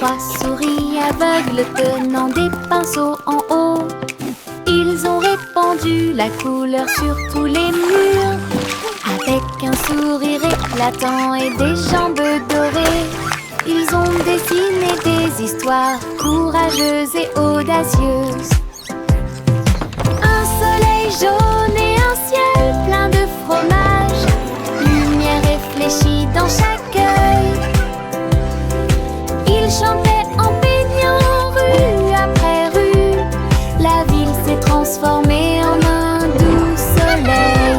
Trois souris aveugles tenant des pinceaux en haut. Ils ont répandu la couleur sur tous les murs. Avec un sourire éclatant et des jambes dorées, ils ont dessiné des histoires courageuses et audacieuses. Un soleil jaune et un ciel plein de fromage, lumière réfléchie dans chaque œil. Ils chantaient en peignant rue après rue. La ville s'est transformée en un doux soleil.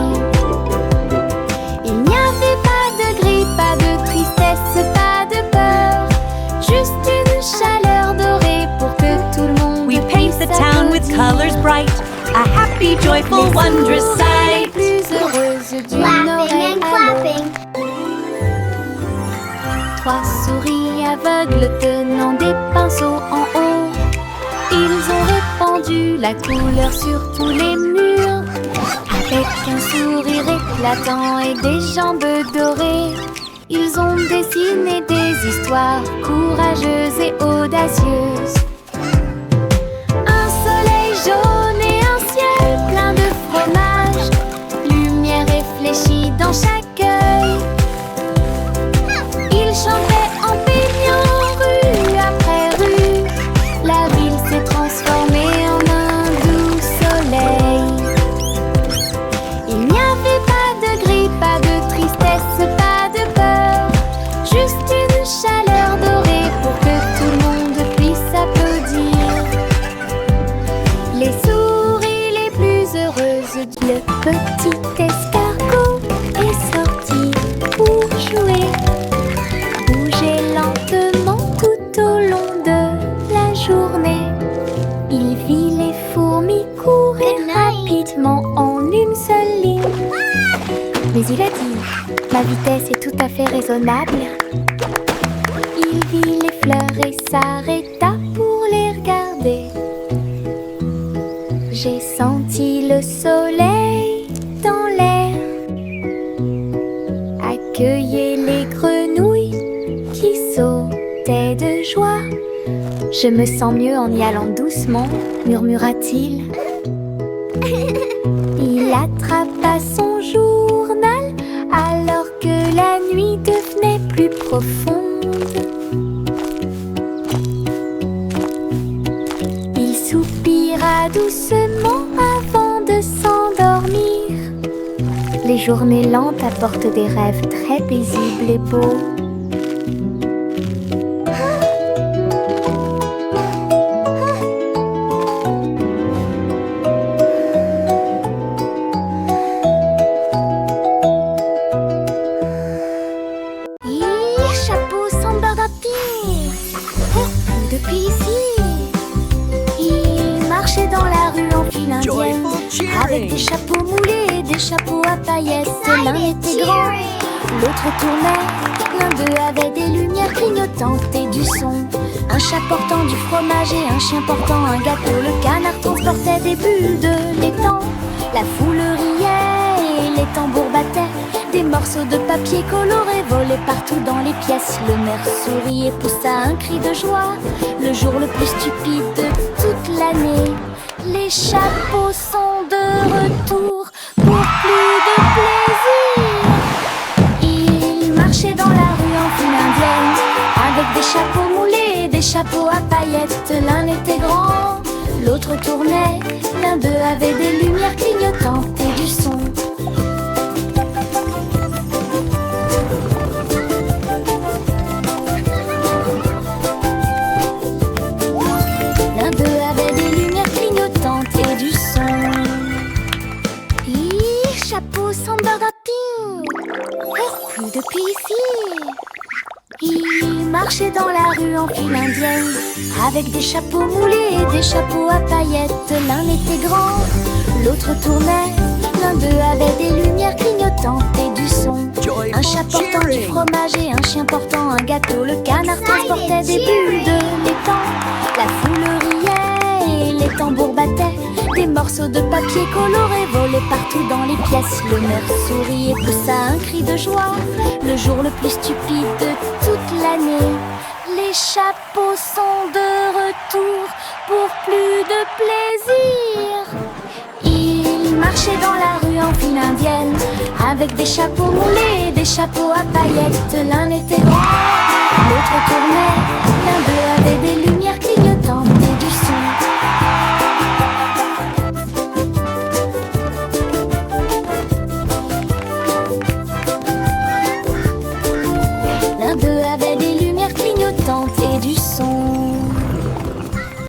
Il n'y avait pas de gris, pas de tristesse, pas de peur, juste une chaleur dorée pour que tout le monde We paint the town with colors bright, a happy, joyful, wondrous sight. Les plus heureuses d'une oreille à l'autre. Trois souris aveugles tenant des pinceaux en haut. Ils ont répandu la couleur sur tous les murs. Avec un sourire éclatant et des jambes dorées, ils ont dessiné des histoires courageuses et audacieuses. Un soleil jaune et un ciel plein de fromage, lumière réfléchie dans chaque œil. Ils chantaient en peignant rue après rue. La ville s'est transformée en un doux soleil. Il n'y avait pas de gris, pas de tristesse, pas de peur, juste une chaleur dorée pour que tout le monde puisse applaudir. Les souris les plus heureuses, le petit escargot est sorti pour jouer. Bouger lentement tout au long de la journée. Il vit les fourmis courir rapidement en une seule ligne. Mais il a dit, ma vitesse est tout à fait raisonnable. Il vit les fleurs et s'arrêta pour les regarder. J'ai senti le soleil dans l'air, accueillir les grenouilles qui sautaient de joie. Je me sens mieux en y allant doucement, murmura-t-il. Il attrapa son journal alors que la nuit devenait plus profonde. Il soupira doucement avant de s'endormir. Les journées lentes apportent des rêves très paisibles et beaux. Chapeau sans bardapine, depuis ici. Il marchait dans la rue en file indienne, avec des chapeaux moulés et des chapeaux à paillettes. L'un était grand, l'autre tournait. L'un d'eux avait des lumières clignotantes et du son. Un chat portant du fromage et un chien portant un gâteau. Le canard transportait des bulles de l'étang. La foule riait et les tambours battaient. Des morceaux de papier coloré volaient partout dans les pièces. Le maire sourit et poussa un cri de joie. Le jour le plus stupide de toute l'année. Les chapeaux sont de retour pour plus de plaisir. Ils marchaient dans la rue en file indienne, avec des chapeaux moulés et des chapeaux à paillettes. L'un était grand, l'autre tournait. L'un d'eux avait des lumières clignotantes et du son. L'un d'eux avait des lumières clignotantes et du son. Chapeau sans bardapine, plus depuis ici. Ils marchaient dans la rue en file indienne, avec des chapeaux moulés et des chapeaux à paillettes. L'un était grand, l'autre tournait. L'un d'eux avait des lumières clignotantes et du son. Un chat portant du fromage et un chien portant un gâteau. Le canard transportait des bulles de l'étang. La foule riait et les tambours battaient. Des morceaux de papier coloré volaient partout dans les pièces. Le maire sourit et poussa un cri de joie. Le jour le plus stupide de toute l'année. Les chapeaux sont de retour pour plus de plaisir. Ils marchaient dans la rue en file indienne, avec des chapeaux moulés, des chapeaux à paillettes. L'un était grand, l'autre tournait, l'un d'eux avait des lumières clignotantes et du son. L'un d'eux avait des lumières clignotantes et du son.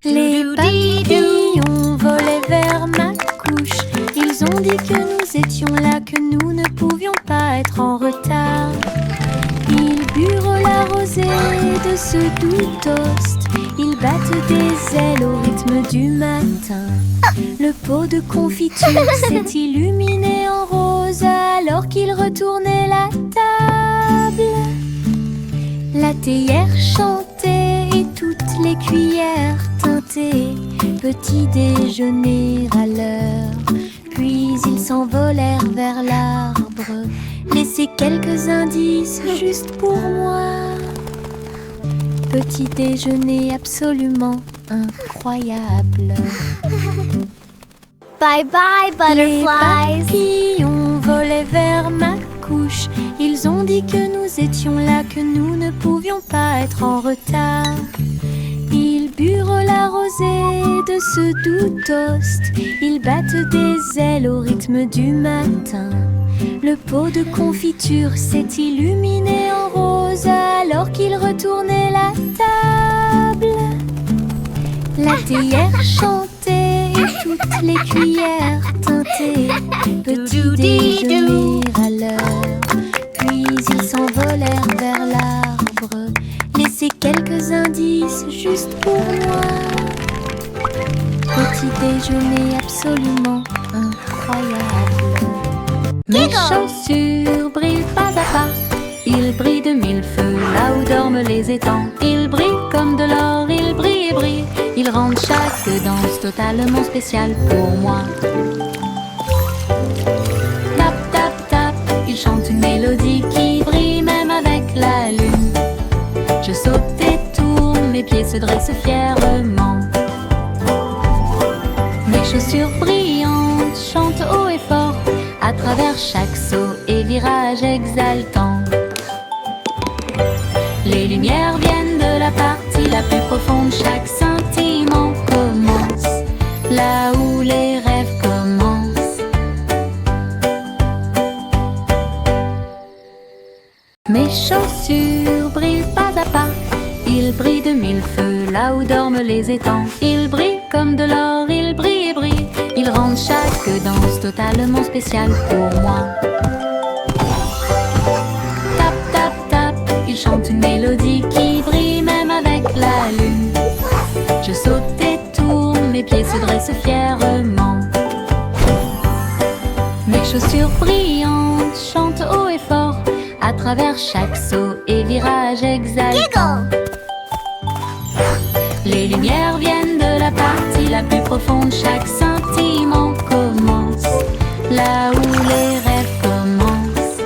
Les papillons volaient vers ma couche. Ils ont dit que nous étions là, que nous ne pouvions pas être en retard. Ils burent la rosée de ce doux toast. Ils battent des ailes au rythme du matin. Le pot de confiture s'est illuminé en rose alors qu'ils retournaient la table. La théière chantait et toutes les cuillères teintaient. Petit déjeuner à l'heure. Puis ils s'envolèrent vers l'arbre. Laissez quelques indices juste pour moi. Petit déjeuner absolument incroyable. Bye bye, butterflies. Les papillons volaient vers ma couche. Ils ont dit que nous étions là, que nous ne pouvions pas être en retard. Ils burent la rosée de ce doux toast. Ils battent des ailes au rythme du matin. Le pot de confiture s'est illuminé en rose alors qu'ils retournaient la table. La théière chantait et toutes les cuillères teintaient. Petit déjeuner à l'heure. Puis ils s'envolèrent vers l'arbre. Laissez quelques indices juste pour moi. Petit déjeuner absolument incroyable. Mes chaussures brillent pas à pas. Ils brillent de mille feux là où dorment les étangs. Ils brillent comme de l'or, ils brillent et brillent. Ils rendent chaque danse totalement spéciale pour moi. Tap, tap, tap, ils chantent une mélodie qui brille même avec la lune. Je saute et tourne, mes pieds se dressent fièrement. Mes chaussures brillantes chantent haut et fort à travers chaque saut et virage exaltant. Les lumières viennent de la partie la plus profonde. Chaque scintillement commence là où les rêves commencent. Mes chaussures brillent pas à pas. Ils brillent de mille feux là où dorment les étangs. Ils brillent comme de l'or, ils brillent et brillent. Ils rendent chaque danse totalement spéciale pour moi. Tap, tap, tap, ils chantent une mélodie qui brille même avec la lune. Je saute et tourne, mes pieds se dressent fièrement. Mes chaussures brillantes chantent haut et fort à travers chaque saut et virage exaltant. Les lumières viennent de la partie la plus profonde. Chaque scintillement commence là où les rêves commencent.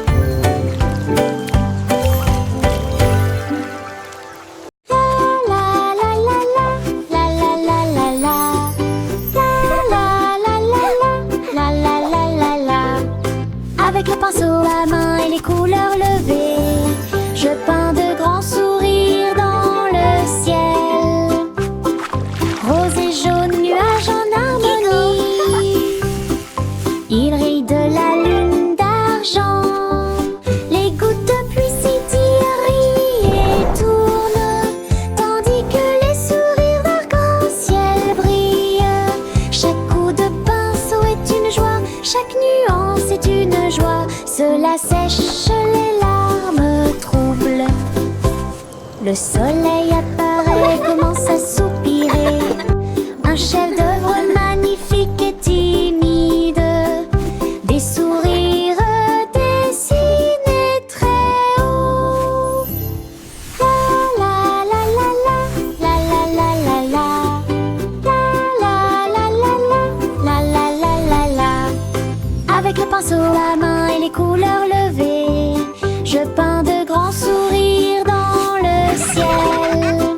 La la la la la la la la la la la la la la la la la. Avec le pinceau à main et les couleurs levées, je peins de grands sourires dans le ciel. Rose et jaune, nuages en harmonie. Il rit de la lune d'argent. Les gouttes de pluie s'étirent, rient et tournent, tandis que les sourires d'arc-en-ciel brillent. Chaque coup de pinceau est une joie, chaque nuance est une joie. Cela sèche les larmes troubles. Le soleil apparaît, commence à soupirer. Un chef-d'œuvre magnifique et timide. Des sourires dessinés très haut. La la la la la la la la la la la la la la la la la la. Avec le pinceau à main et les couleurs levées, je peins de grands sourires dans le ciel.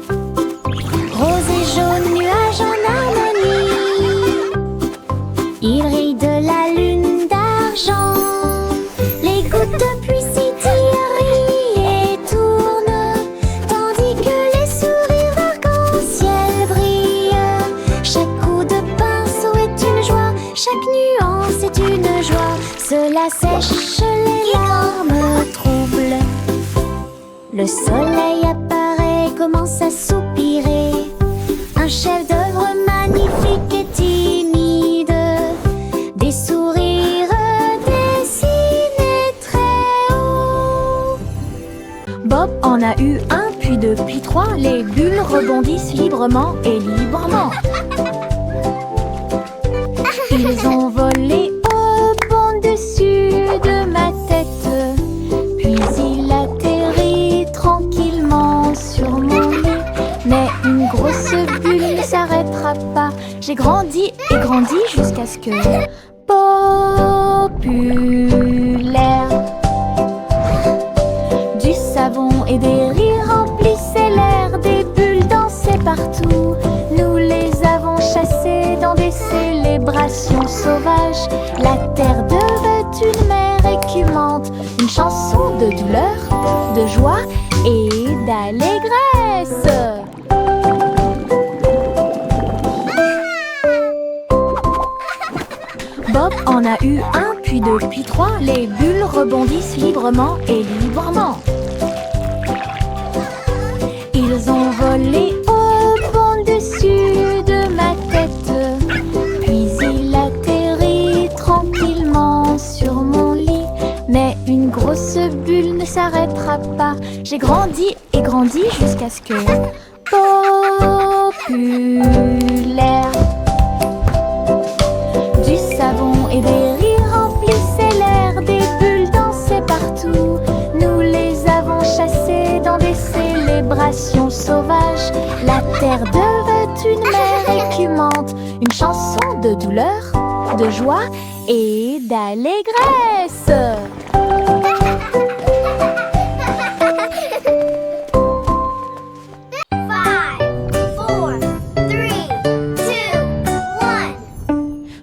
sèche les larmes troubles. Le soleil apparaît, commence à soupirer. Un chef-d'œuvre magnifique et timide. Des sourires dessinés très haut. Bob en a eu un, puis deux, puis trois. Les bulles rebondissent librement et librement. Ils ont volé au-dessus de ma tête. Puis il atterrit tranquillement sur mon lit. Mais une grosse bulle ne s'arrêtera pas. J'ai grandi et grandi jusqu'à ce que... Populaire. Du savon et des rires remplissaient l'air. Des bulles dansaient partout. Nous les avons chassées dans des célébrations sauvages. La terre devait une mer écumante. Une chanson de douleur, de joie et d'allégresse. Bob en a eu un, puis deux, puis trois. Les bulles rebondissent librement et librement. Ils ont volé au-dessus de ma tête. Puis il atterrit tranquillement sur mon lit. Mais une grosse bulle ne s'arrêtera pas. J'ai grandi et grandi jusqu'à ce que... Populaire. Du savon et des rires remplissaient l'air. Des bulles dansaient partout. Nous les avons chassées dans des célébrations sauvages. La terre devait une mer écumante. Une chanson de douleur, de joie et d'allégresse.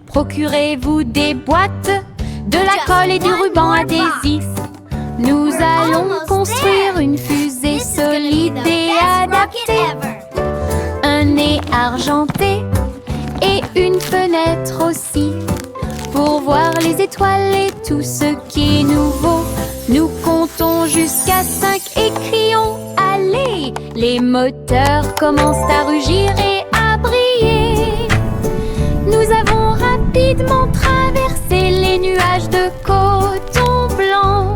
Procurez-vous des boîtes, de la colle et du ruban adhésif. Nous allons construire une fusée solide et adaptée. Un nez argenté et une fenêtre aussi. Pour voir les étoiles et tout ce qui est nouveau. Nous comptons jusqu'à 5 et crions allez. Les moteurs commencent à rugir et à briller. Nous avons rapidement traversé les nuages de coton blanc.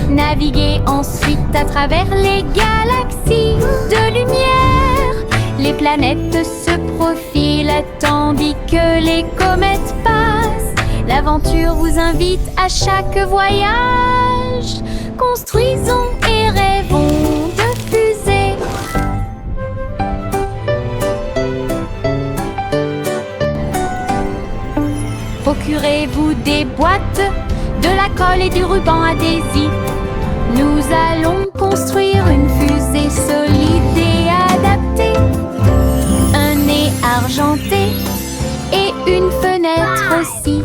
Navigué ensuite à travers les galaxies de lumière. Les planètes se profilent tandis que les comètes passent. L'aventure vous invite à chaque voyage. Construisons et rêvons de fusées. Procurez-vous des boîtes, de la colle et du ruban adhésif. Nous allons construire une fusée solide et adaptée. Un nez argenté et une fenêtre aussi.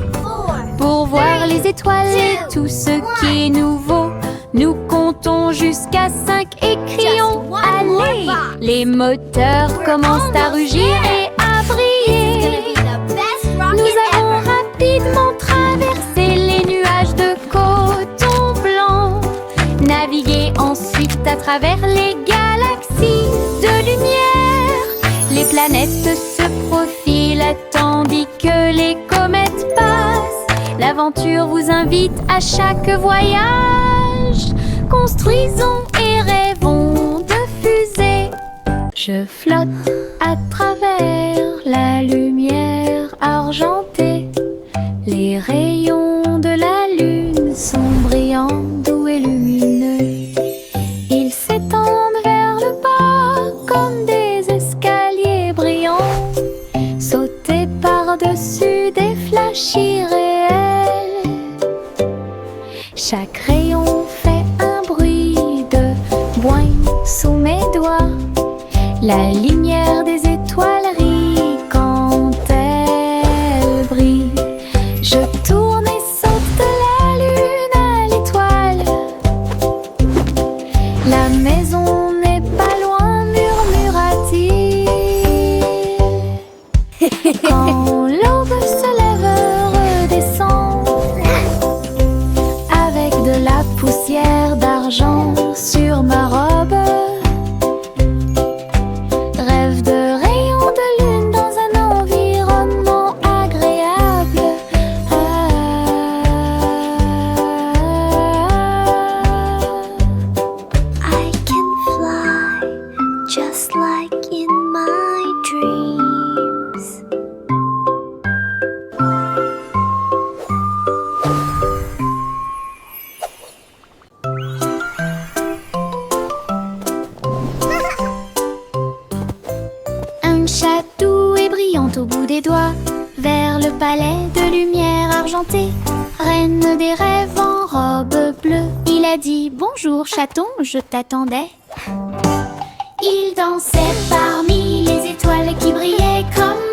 Pour voir les étoiles et tout ce qui est nouveau. Nous comptons jusqu'à 5 et crions allez. Les moteurs commencent à rugir et à briller. Nous avons rapidement traversé les nuages de coton blanc. Navigué ensuite à travers les galaxies de lumière. Les planètes se profilent tandis que les comètes passent. L'aventure vous invite à chaque voyage. Construisons et rêvons de fusées. Je flotte à travers la lumière argentée. Les rayons de la lune sont brillants, doux et lumineux. Ils s'étendent vers le bas comme des escaliers brillants. Sauter par-dessus des flashs irréels. Chaque rayon fait un bruit de boing sous mes doigts. La lumière des étoiles rit quand elle brille. Je tourne et saute de la lune à l'étoile. La maison n'est pas loin, murmura-t-il. Quand l'aube se lève, redescend flèche doux et brillante au bout des doigts, vers le palais de lumière argentée. Reine des rêves en robe bleue, il a dit bonjour chaton, je t'attendais. Il dansait parmi les étoiles qui brillaient comme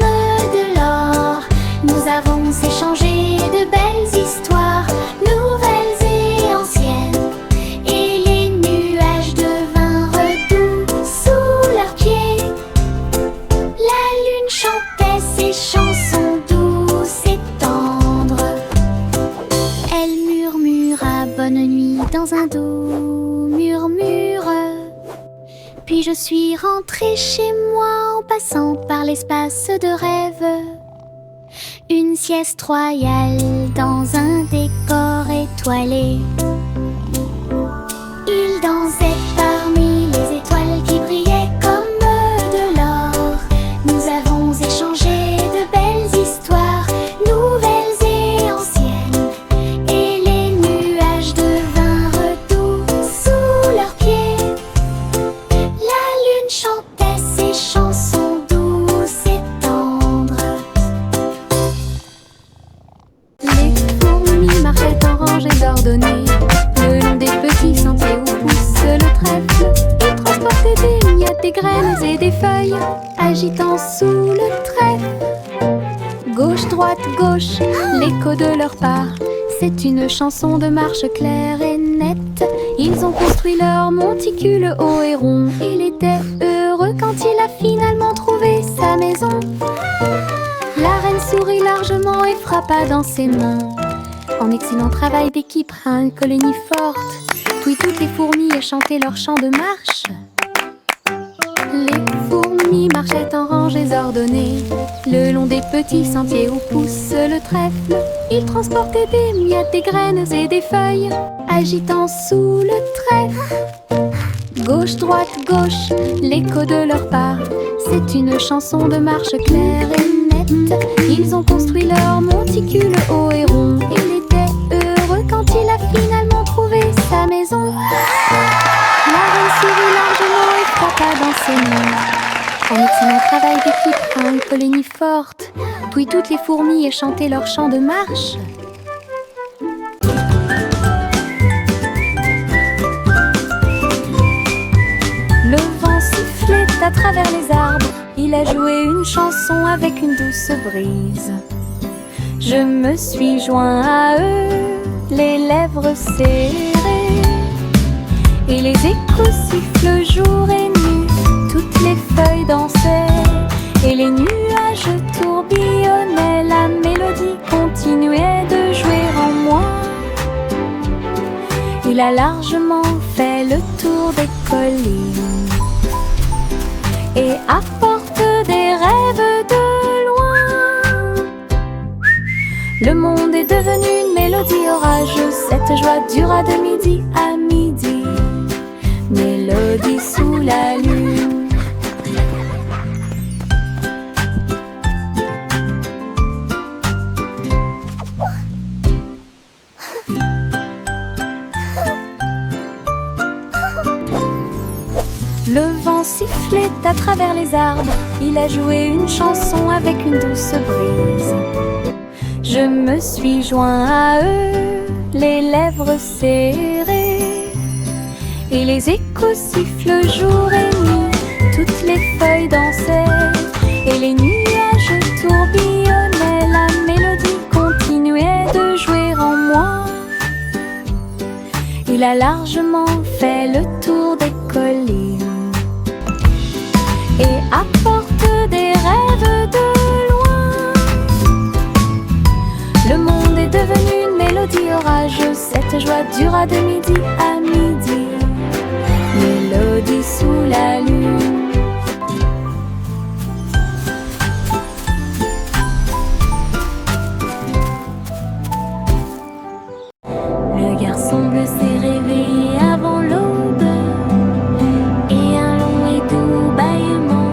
de l'or. Nous avons échangé de belles histoires, nouvelles et anciennes, et les nuages devinrent doux sous leurs pieds. La lune chantait ses chansons douces et tendres. Elle murmura bonne nuit dans un doux murmure. Puis je suis rentrée chez moi en passant par l'espace de rêve. Une sieste royale dans un décor étoilé. Il dansait parmi les étoiles qui brillaient comme de l'or. Nous avons échangé de belles histoires, nouvelles et anciennes, et les nuages devinrent doux sous leurs pieds. La lune chantait ses chansons douces et tendres. Les fourmis marchaient en rangées ordonnées, le long des petits sentiers où pousse le trèfle. Ils transportaient des miettes, des graines et des feuilles, agitant sous le trèfle. Gauche, droite, gauche, l'écho de leur pas. C'est une chanson de marche claire et nette. Ils ont construit leur monticule haut et rond. Il était heureux quand il a finalement trouvé sa maison. La reine sourit largement et frappa dans ses mains. En excellent travail d'équipe à une colonie forte, toutes les fourmis chantaient leur chant de marche. Les fourmis marchaient en rangées ordonnées, le long des petits sentiers où pousse le trèfle. Ils transportaient des miettes, des graines et des feuilles, agitant sous le trèfle. Gauche, droite, gauche, l'écho de leurs pas. C'est une chanson de marche claire et nette. Ils ont construit leur monticule haut et rond. Il était heureux quand il a finalement trouvé sa maison. La reine sourit largement et frappa dans ses mains. En excellent travail d'équipe à une colonie forte, toutes les fourmis chantaient leur chant de marche. Le vent sifflait à travers les arbres. Il a joué une chanson avec une douce brise. Je me suis joint à eux, les lèvres serrées, et les échos sifflent jour et nuit. Toutes les feuilles dansaient et les nuages tourbillonnaient. La mélodie continuait de jouer en moi. Il a largement fait le tour des collines et apporte des rêves de loin. Le monde est devenu une mélodie orageuse. Cette joie dura de midi à midi. Mélodie sous la lune. Le vent sifflait à travers les arbres. Il a joué une chanson avec une douce brise. Je me suis joint à eux, les lèvres serrées, et les échos sifflent jour et nuit. Toutes les feuilles dansaient et les nuages tourbillonnaient. La mélodie continuait de jouer en moi. Il a largement fait le tour des collines et apporte des rêves de loin. Le monde est devenu une mélodie orageuse. Cette joie dura de midi à midi. Mélodie sous la lune. Le garçon bleu s'est réveillé avant l'aube, et un long et doux bâillement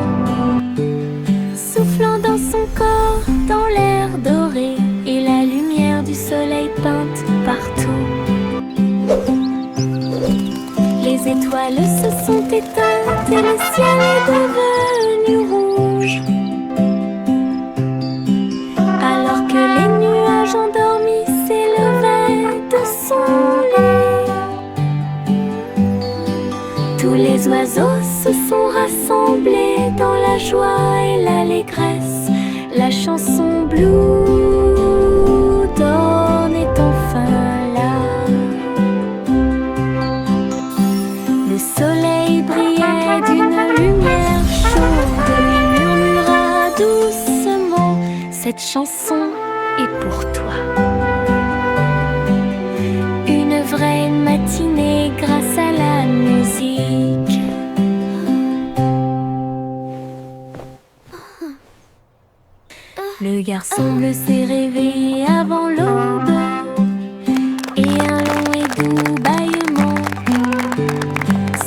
soufflant dans son corps, dans l'air doré, et la lumière du soleil peinte partout. Les étoiles se sont éteintes et le ciel la joie et l'allégresse. La chanson Blue Dawn est enfin là. Le soleil brillait d'une lumière chaude. Il murmura doucement: cette chanson est pour toi. Une vraie matinée grâce à la musique. Le garçon bleu s'est réveillé avant l'aube, et un long et doux bâillement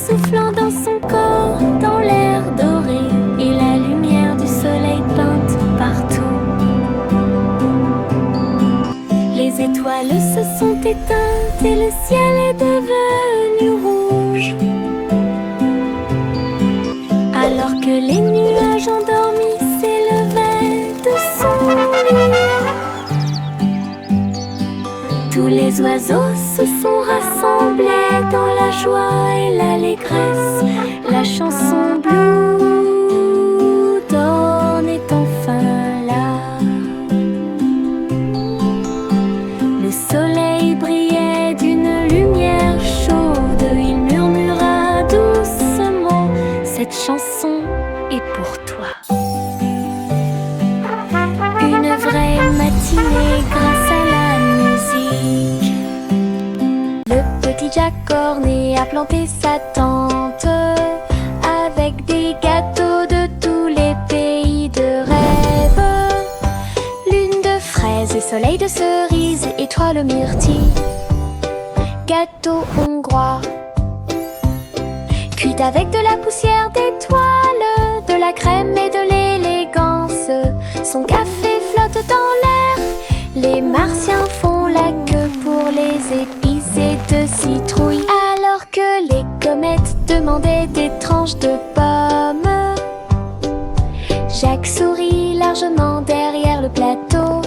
soufflant dans son corps, dans l'air doré, et la lumière du soleil peinte partout. Les étoiles se sont éteintes et le ciel est devenu rouge, alors que les nuages endormis s'élevaient de son lit. Tous les oiseaux se sont rassemblés dans la joie et l'allégresse. La chanson Blue Dawn est enfin là. Le soleil brillait d'une lumière chaude. Il murmura doucement: cette chanson est pour toi. Une vraie matinée grâce à la musique. Le petit Jack Cornet a planté sa tente avec des gâteaux de tous les pays de rêve. Lune de fraises et soleil de cerises, étoile myrtille, gâteau hongrois, cuit avec de la poussière d'étoiles, de la crème et de l'élégance. Son café flotte dans l'air. Les martiens font la queue pour les épicés de citrouille, alors que les comètes demandaient des tranches de pommes. Jacques sourit largement derrière le plateau.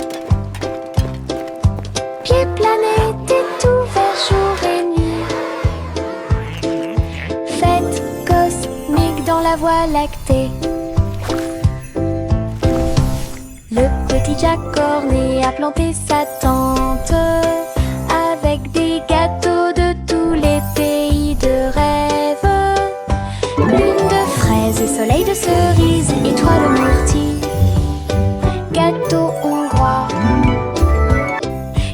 Pied planète est ouvert jour et nuit. Fête cosmique dans la Voie lactée. Le petit Jack Cornet a planté sa tente avec des gâteaux de tous les pays de rêve. Lune de fraises et soleil de cerises, étoile myrtille, gâteau hongrois,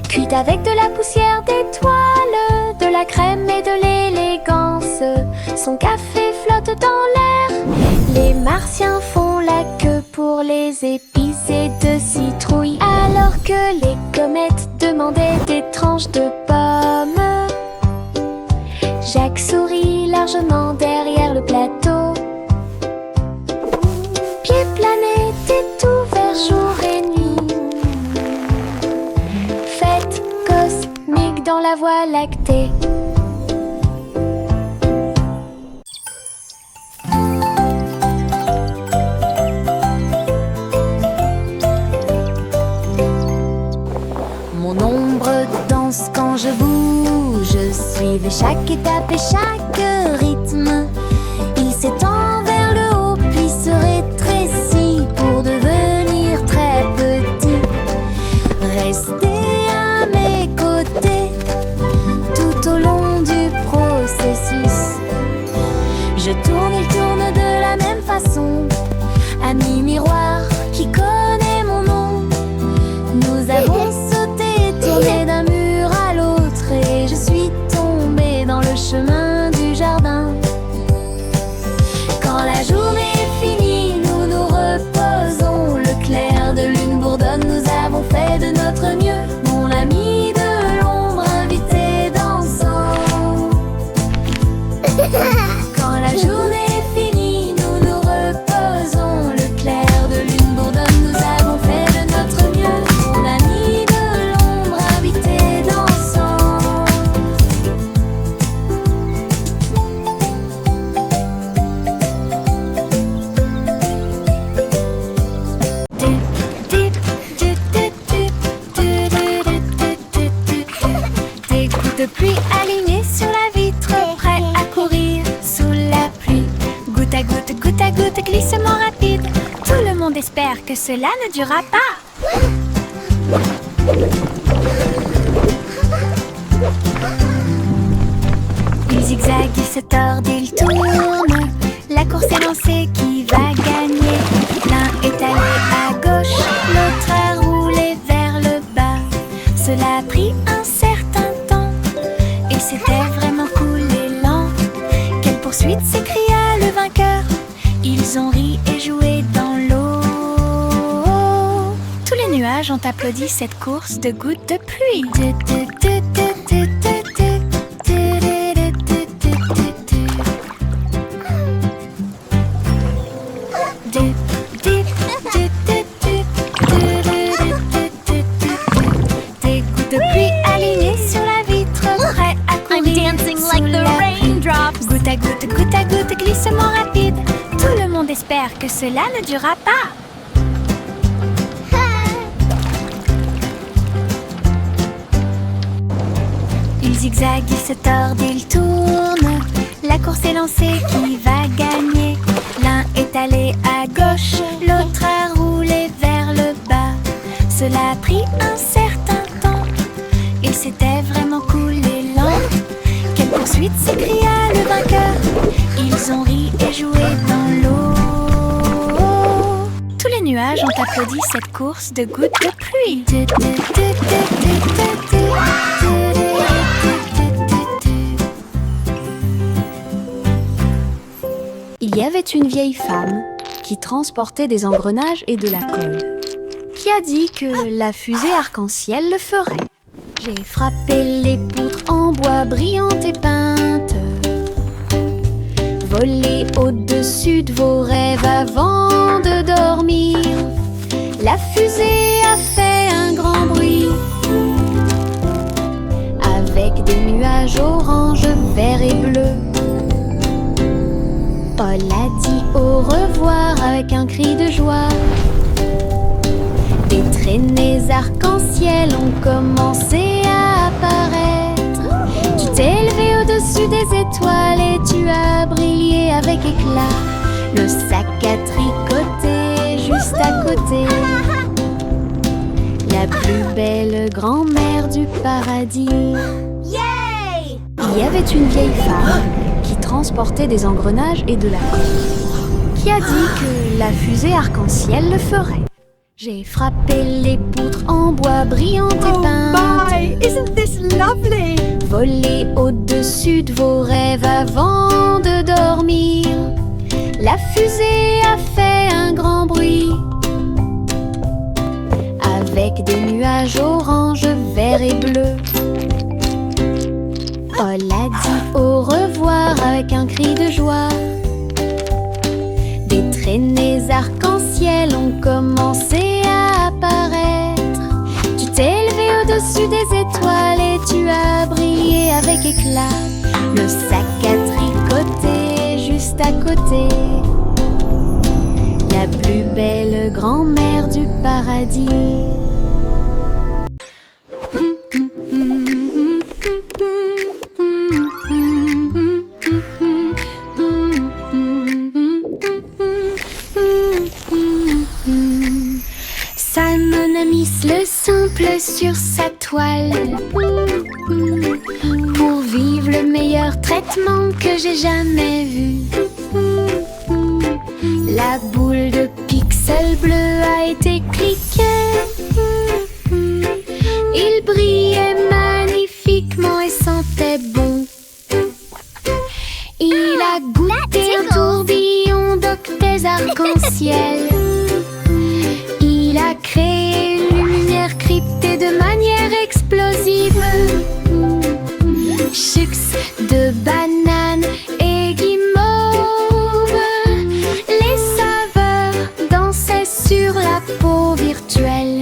cuit avec de la poussière d'étoiles, de la crème et de l'élégance. Son café flotte dans l'air. Les martiens font la queue pour les épicés de citrouille, alors que les comètes demandaient des tranches de pommes. Jacques sourit largement derrière le plateau. Pied planète est ouvert jour et nuit. Fête cosmique dans la Voie lactée. Mon ombre danse quand je bouge, suivez chaque étape et chaque rythme. Il s'étend vers le haut puis se rétrécit pour devenir très petit. Restez à mes côtés tout au long du processus. Je tourne, il tourne de la même façon. Ami miroir qui connaît mon nom, nous avons sauté, tourné d'un mur à l'autre, et je suis tombée dans le chemin du espère que cela ne durera pas. Il zigzague, il se tord, il tourne. La course est lancée, qui va gagner? L'un est allé à gauche, l'autre a roulé vers le bas. Cela a pris un certain temps, et c'était vraiment cool et lent. Quelle poursuite, s'écria le vainqueur. Ils ont ri et joué dans l'eau. Tous les nuages ont applaudi cette course de gouttes de pluie. Des gouttes de pluie alignées sur la vitre, prêts à courir. I'm dancing like the raindrops. Goutte à goutte, glissement rapide. Tout le monde espère que cela ne durera pas. Il zigzague, il se tord, il tourne. La course est lancée, qui va gagner? L'un est allé à gauche, l'autre a roulé vers le bas. Cela a pris un certain temps, et c'était vraiment cool et lent. Quelle poursuite, s'écria le vainqueur. Ils ont ri et joué dans l'eau. Tous les nuages ont applaudi cette course de gouttes de pluie. Il y avait une vieille femme qui transportait des engrenages et de la colle, qui a dit que la fusée arc-en-ciel le ferait. J'ai frappé les poutres en bois brillantes et peintes, volé au-dessus de vos rêves avant de dormir. La fusée a fait un grand bruit, avec des nuages orange, vert et bleu. Paul a dit au revoir avec un cri de joie. Des traînées arc-en-ciel ont commencé à apparaître. Tu t'es élevé au-dessus des étoiles et tu as brillé avec éclat. Le sac à tricoter juste à côté, la plus belle grand-mère du paradis. Yay! Il y avait une vieille femme qui transportait des engrenages et de la colle, qui a dit que la fusée arc-en-ciel le ferait. J'ai frappé les poutres en bois brillantes et peintes. My, isn't this lovely? Volé au-dessus de vos rêves avant de dormir. La fusée a fait un grand bruit, avec des nuages orange, vert et bleu. Paul a dit au revoir avec un cri de joie. Des traînées arc-en-ciel ont commencé à apparaître. Tu t'es élevé au-dessus des étoiles et tu as brillé avec éclat. Le sac à tricoter juste à côté, la plus belle grand-mère du paradis. Simon a mis le simple sur sa toile pour vivre le meilleur traitement que j'ai jamais vu. La boule de pixels bleus a été cliquée. Il brillait magnifiquement et sentait bon. Il a goûté un tourbillon d'octets arc-en-ciel. Il a créé une lumière cryptée de manière explosive. Chux de banane et guimauve, les saveurs dansaient sur la peau virtuelle.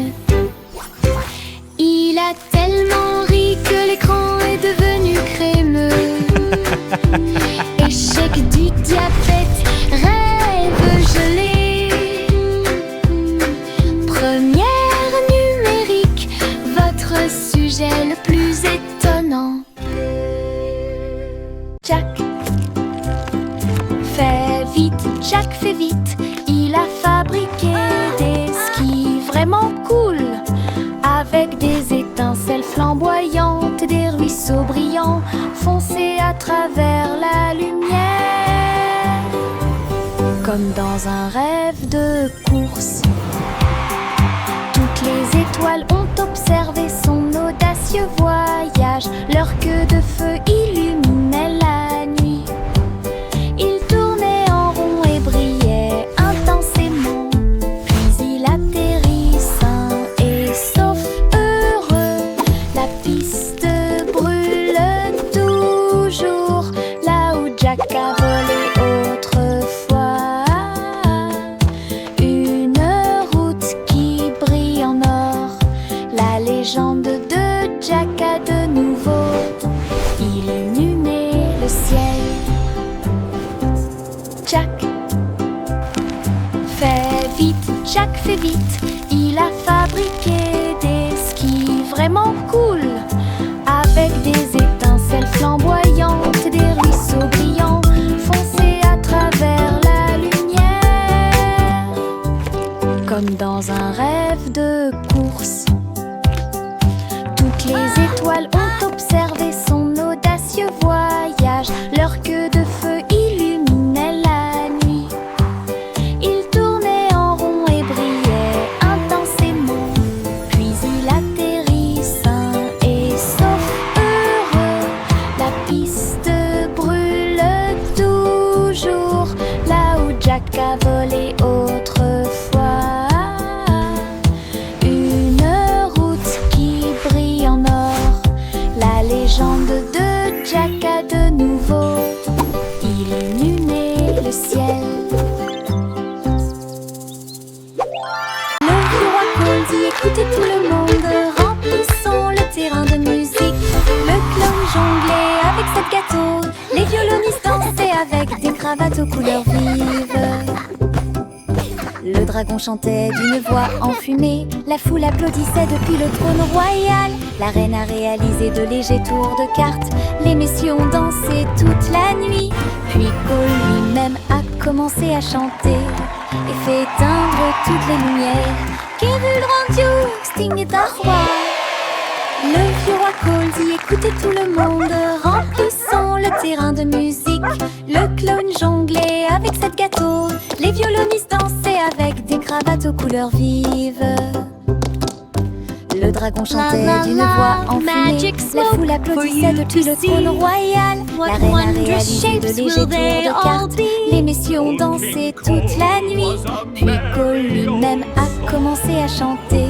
Comme dans un rêve de course. Toutes les étoiles ont observé son audacieux voyage. Leur queue de feu illuminait la nuit. Il tournait en rond et brillait intensément. Puis il atterrit sain et sauf, heureux. La piste brûle toujours là où Jack a volé autrefois. Une route qui brille en or. La légende de Jack a de nouveau illuminé le ciel. Jack fait vite, Jack fait vite. Il a fabriqué des skis vraiment cool, avec des étincelles flamboyantes, des ruisseaux brillants, foncés à travers la lumière. Comme dans un rêve de course. Toutes les étoiles ont observé son audacieux voyage. Leur queue de feu illuminait la nuit. Il tournait en rond et brillait intensément. Puis il atterrit sain et sauf, heureux. La piste brûle toujours là où Jack a volé autrefois. Une route qui brille en or. La légende de Jack a de nouveau illuminé le ciel. Le vieux roi Cole dit écoutez tout le monde, remplissons le terrain de musique. Le clown jonglait avec cette gâteau, les violonistes dansaient avec des cravates aux couleurs vives. Le dragon chantait d'une voix enfumée, la foule applaudissait depuis le trône royal. La reine a réalisé de légers tours de cartes, les messieurs ont dansé toute la nuit. Puis Cole lui-même a commencé à chanter et fait éteindre toutes les lumières. Kevul rendu, Sting est un roi. Le vieux roi Cole dit écoutez tout le monde, remplissons le terrain de musique. Le clown jonglait avec cette gâteau, les violonistes dansaient avec des cravates aux couleurs vives. Le dragon chantait d'une voix enfumée, la foule applaudissait depuis le trône royal. La reine a réalisé de légers tours de cartes, les messieurs ont dansé toute la nuit. Puis Cole lui-même a commencé à chanter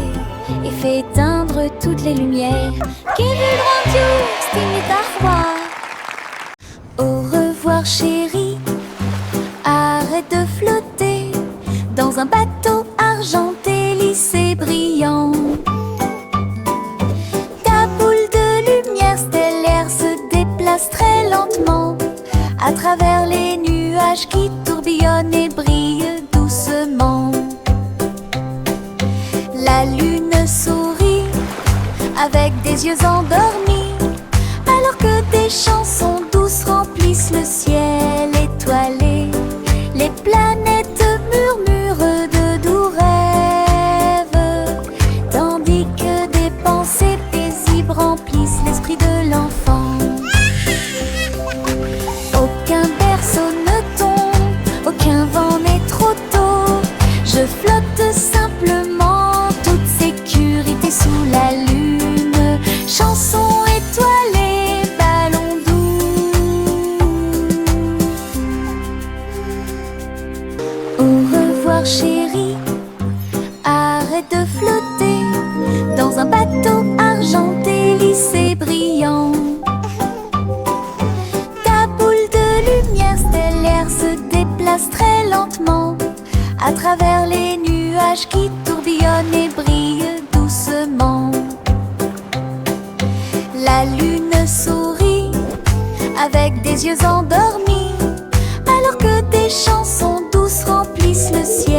et fait éteindre toutes les lumières. Kevul rendu, Sting est un roi. Au revoir chérie, arrête de flotter dans un bateau argenté, lisse et brillant. Ta boule de lumière stellaire se déplace très lentement à travers les nuages qui tourbillonnent et brillent doucement. La lune sourit avec des yeux endormis, alors que des chansons douces remplissent le ciel étoilé. Les planètes murmurent de doux rêves, tandis que des pensées paisibles remplissent l'esprit de l'enfant. Aucun berceau ne tombe, aucun vent n'est trop tôt. Je flotte simplement, toute sécurité sous la lune. Chanson étoilée, ballon doux. Au revoir chérie, arrête de flotter dans un bateau argenté, lisse et brillant. Ta boule de lumière stellaire se déplace très lentement à travers les nuages qui tourbillonnent et brillent doucement. La lune sourit avec des yeux endormis, alors que des chansons douces remplissent le ciel.